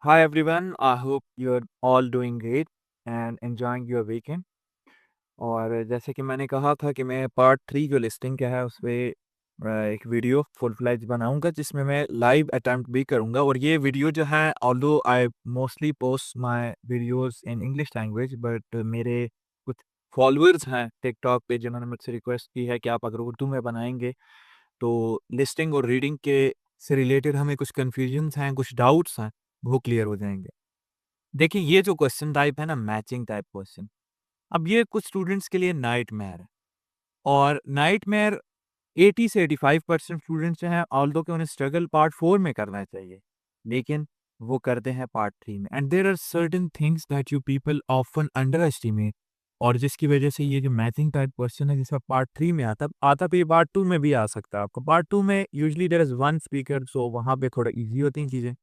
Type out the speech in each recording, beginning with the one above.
Hi everyone, I hope you're all doing great and enjoying your weekend। और जैसे कि मैंने कहा था कि मैं पार्ट 3 जो लिस्टिंग का है उस पे एक वीडियो फुल फ्लेज बनाऊंगा जिसमें मैं लाइव अटेम्प्ट भी करूंगा। और ये वीडियो जो है although I mostly post my videos in English language, but मेरे कुछ फॉलोअर्स हैं टिकटॉक पे जिन्होंने मुझसे रिक्वेस्ट की है कि आप अगर उर्दू में बनाएंगे तो लिस्टिंग और रीडिंग के से रिलेटेड हमें कुछ कन्फ्यूजन्स हैं, कुछ डाउट्स हैं, वो क्लियर हो जाएंगे। देखिए, ये जो क्वेश्चन टाइप है ना, मैचिंग टाइप क्वेश्चन, अब ये कुछ स्टूडेंट्स के लिए नाइटमेयर है। और नाइटमेयर 80 से 85% स्टूडेंट्स जो हैं, ऑल्दो कि उन्हें स्ट्रगल पार्ट 4 में करना चाहिए, लेकिन वो करते हैं पार्ट 3 में। And there are certain things that you people often underestimate, और जिसकी वजह से ये जो मैचिंग टाइप क्वेश्चन है जिसका पार्ट 3 में आता तो ये पार्ट 2 में भी आ सकता है आपको। पार्ट 2 में usually there is one speaker, so वहाँ पे थोड़ा ईज़ी होती हैं चीज़ें।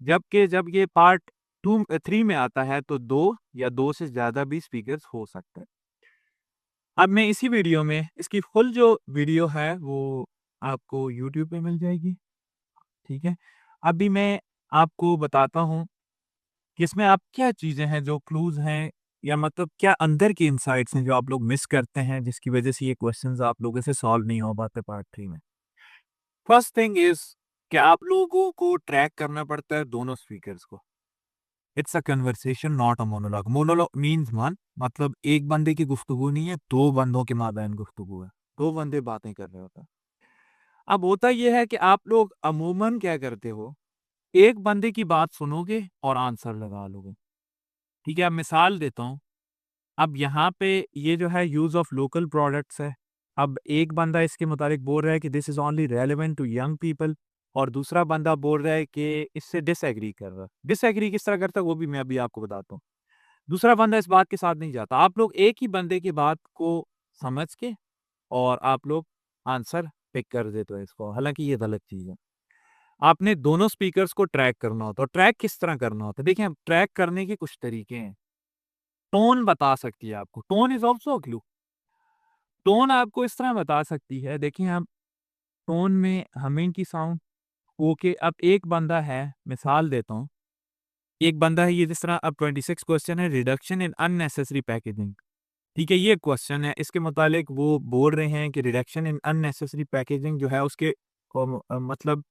जबकि जब ये पार्ट 3 में आता है तो 2 या 2 से ज़्यादा भी स्पीकर्स हो सकते हैं। अब मैं इसी वीडियो में इसकी फुल जो वीडियो है वो आपको यूट्यूब पे मिल जाएगी, ठीक है? अभी मैं आपको बताता हूँ कि इसमें आप क्या चीज़ें हैं जो क्लूज़ हैं, या मतलब क्या अंदर की इनसाइट्स हैं जो आप लोग मिस करते हैं जिसकी वज़ह से ये क्वेश्चंस आप लोगों से सॉल्व नहीं हो पाते पार्ट 3 में। फर्स्ट थिंग इज़ कि आप लोगों को ट्रैक करना पड़ता है दोनों स्पीकर्स को। It's a conversation not a monologue. Monologue means one, मतलब एक बंदे की गुफ्तगू नहीं है, दो बंदों के माबैन गुफ्तगू है, दो बंदे बातें कर रहे होते हैं। अब होता यह है कि आप लोग अमूमन क्या करते हो, एक बंदे की बात सुनोगे और आंसर लगा लोगे, ठीक है? अब मिसाल देता हूँ। अब यहाँ पे ये जो है यूज ऑफ लोकल प्रोडक्ट्स है। अब एक बंदा इसके मुताबिक बोल रहा है कि this is only relevant to young people, और दूसरा बंदा बोल रहा है कि इससे डिसएग्री कर रहा है। डिसएग्री किस तरह करता है वो भी मैं अभी आपको बताता हूँ। दूसरा बंदा इस बात के साथ नहीं जाता। आप लोग एक ही बंदे की बात को समझ के और आप लोग आंसर पिक कर देते हो इसको, हालांकि ये गलत चीज़ है। आपने दोनों स्पीकर्स को ट्रैक करना होता है। और ट्रैक किस तरह करना होता है, देखिए, हम ट्रैक करने के कुछ तरीके हैं। टोन बता सकती है आपको, tone is also a clue. Tone आपको इस तरह बता सकती है, देखिए, हम टोन में हमिंग की साउंड, ओके। अब एक बंदा है, मिसाल देता हूँ, एक बंदा है, ये जिस तरह अब 26 क्वेश्चन है, रिडक्शन इन अननेसेसरी पैकेजिंग, ठीक है? ये क्वेश्चन है, इसके मुतालिक वो बोल रहे हैं कि रिडक्शन इन अननेसेसरी पैकेजिंग जो है उसके मतलब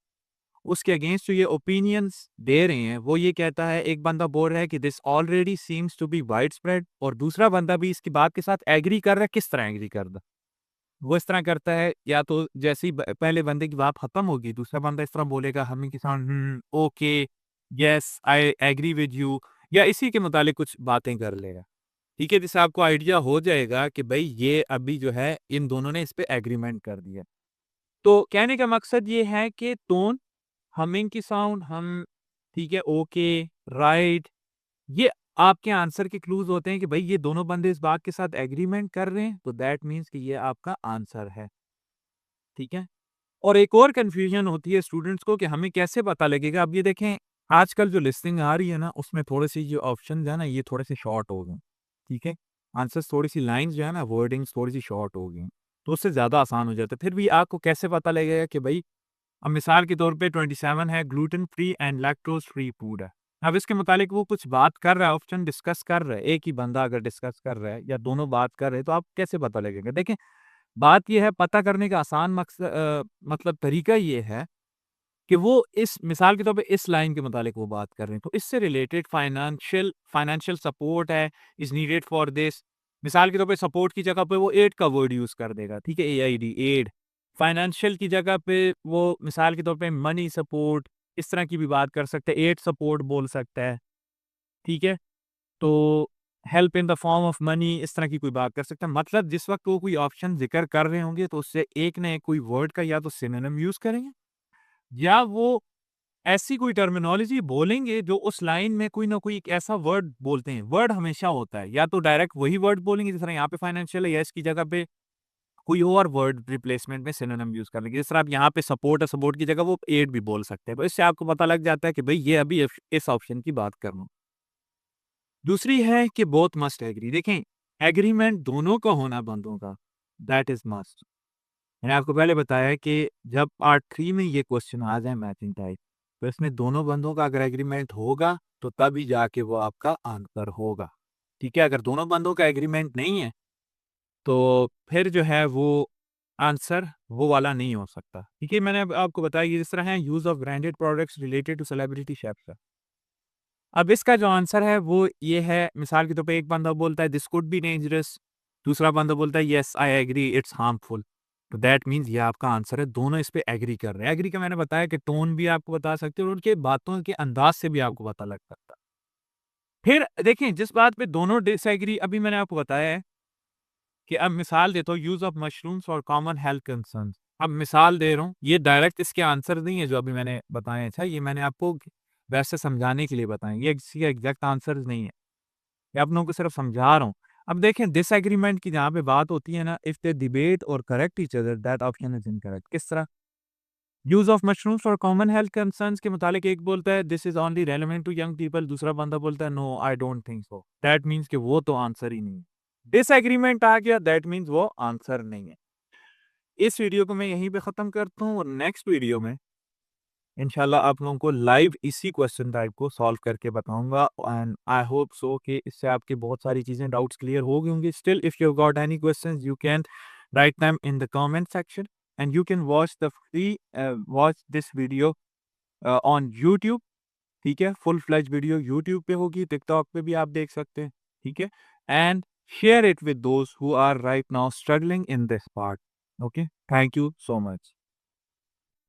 उसके अगेंस्ट जो ये ओपिनियंस दे रहे हैं वो ये कहता है, एक बंदा बोल रहा है कि this already seems to be widespread, और दूसरा बंदा भी इसकी बात के साथ एग्री कर रहा है। किस तरह एग्री कर रहा है? वो इस तरह करता है, या तो जैसे ही पहले बंदे की बात खत्म होगी दूसरा बंदा इस तरह बोलेगा, हमें किसान, okay, yes, I agree with you, या इसी के मुतालिक कुछ बातें कर लेगा, ठीक है? जिससे आपको आइडिया हो जाएगा कि भाई ये अभी जो है इन दोनों ने इस पे एग्रीमेंट कर दिया। तो कहने का मकसद ये है कि टोन, हमिंग की साउंड, ठीक है, ओके, राइट, ये आपके आंसर के क्लूज होते हैं कि भाई ये दोनों बंदे इस बात के साथ एग्रीमेंट कर रहे हैं, तो दैट मीन्स कि ये आपका आंसर है, ठीक है? और एक और कंफ्यूजन होती है स्टूडेंट्स को कि हमें कैसे पता लगेगा। अब ये देखें, आजकल जो लिस्टिंग आ रही है ना उसमें थोड़े से जो ऑप्शन है ना ये थोड़े से शॉर्ट हो गए, ठीक है? आंसर्स थोड़ी सी लाइंस जो है ना, वर्डिंग्स थोड़ी सी शॉर्ट हो गई, तो उससे ज़्यादा आसान हो जाता है। फिर भी आपको कैसे पता लगेगा कि भाई, अब मिसाल के तौर पे 27 है, gluten free and lactose free food है। अब इसके मुतालिक वो कुछ बात कर रहा है, ऑप्शन डिस्कस कर रहा है, एक ही बंदा अगर डिस्कस कर रहा है या दोनों बात कर रहे हैं तो आप कैसे पता लगेगा? देखें, बात ये है, पता करने का आसान मतलब तरीका ये है कि वो इस मिसाल के तौर पे इस लाइन के मुतालिक वो बात कर रहे हैं, तो इससे रिलेटेड फाइनेंशियल फाइनेंशियल सपोर्ट है, इज़ नीडेड फॉर दिस। मिसाल के तौर पे सपोर्ट की जगह पे वो एड का वर्ड यूज़ कर देगा, ठीक है? एआईडी, एड। फाइनेंशियल की जगह पे वो मिसाल के तौर पे मनी सपोर्ट, इस तरह की भी बात कर सकते हैं, एड सपोर्ट बोल सकता है, ठीक है? तो help in the form of money, इस तरह की कोई बात कर सकते हैं। मतलब जिस वक़्त वो कोई ऑप्शन ज़िक्र कर रहे होंगे तो उससे एक ना एक कोई वर्ड का या तो सिनोनिम यूज़ करेंगे, या वो ऐसी कोई टर्मिनोलॉजी बोलेंगे जो उस लाइन में कोई ना कोई एक ऐसा वर्ड बोलते हैं। वर्ड हमेशा होता है, या तो डायरेक्ट वही वर्ड बोलेंगे जिस तरह यहाँ पे फाइनेंशियल है, या इसकी जगह पे कोई और वर्ड रिप्लेसमेंट में सिनोनिम यूज़ कर लेंगे। जिस तरह आप यहाँ पे सपोर्ट है, सपोर्ट की जगह वो एड भी बोल सकते हैं। तो इससे आपको पता लग जाता है कि भई ये अभी इस ऑप्शन की बात कर रहा हूँ। दूसरी है कि बोथ मस्ट एग्री। देखें, एग्रीमेंट दोनों का होना बंदों का, दैट इज़ मस्ट। मैंने आपको पहले बताया कि जब पार्ट 3 में ये क्वेश्चन आ जाए मैचिंग टाइप, तो इसमें दोनों बंदों का अगर एग्रीमेंट होगा तो तभी जाके वो आपका आंसर होगा। ठीक है? अगर दोनों बंदों का एग्रीमेंट नहीं है तो फिर जो है वो आंसर वो वाला नहीं हो सकता। ठीक है? मैंने अब आपको बताया ये जिस तरह है use of branded products related to celebrity chefs. अब इसका जो आंसर है वो ये है, मिसाल के तौर पे एक बंदा बोलता है दिस कुड बी डेंजरस, दूसरा बंदा बोलता है yes I agree it's harmful. तो दैट मीन्स ये आपका आंसर है, दोनों इस पे एग्री कर रहे हैं। एग्री का मैंने बताया कि टोन भी आपको बता सकते हैं और उनके बातों के अंदाज से भी आपको पता लग सकता है। फिर देखिए जिस बात पे दोनों डिसएग्री, अभी मैंने आपको बताया है कि अब मिसाल देता हूँ use of mushrooms for common health concerns. अब मिसाल दे रहा हूँ, ये डायरेक्ट इसके आंसर नहीं है जो अभी मैंने बताए हैं। अच्छा, ये मैंने आपको वैसे समझाने के लिए बताए, ये इसके एग्ज़ैक्ट आंसर्स नहीं है। मैं आप लोगों को सिर्फ समझा रहा हूँ। अब देखें डिसएग्रीमेंट की जहाँ पे बात होती है ना, इफ दे डिबेट और correct each other that option is incorrect. किस तरह? Use of mushrooms for common health concerns के मुतालिक एक बोलता है this is only relevant to young people, दूसरा बंदा बोलता है no I don't think so. That means कि वो तो आंसर ही नहीं है। डिसएग्रीमेंट आ गया दैट मीन्स वो आंसर नहीं है। इस वीडियो को मैं यहीं पे ख़त्म करता हूँ और नेक्स्ट वीडियो में इंशाल्लाह आप लोगों को लाइव इसी क्वेश्चन टाइप को सॉल्व करके बताऊंगा एंड आई होप सो कि इससे आपकी बहुत सारी चीज़ें डाउट्स क्लियर हो गई होंगी। Still if you got any questions you can write them in the comment section and you can watch the free watch this video on YouTube. ठीक है? फुल फ्लेज वीडियो यूट्यूब पे होगी, TikTok पे भी आप देख सकते हैं। ठीक है? एंड शेयर इट विद दोस्त who are right now struggling in this part. Okay, thank you so much.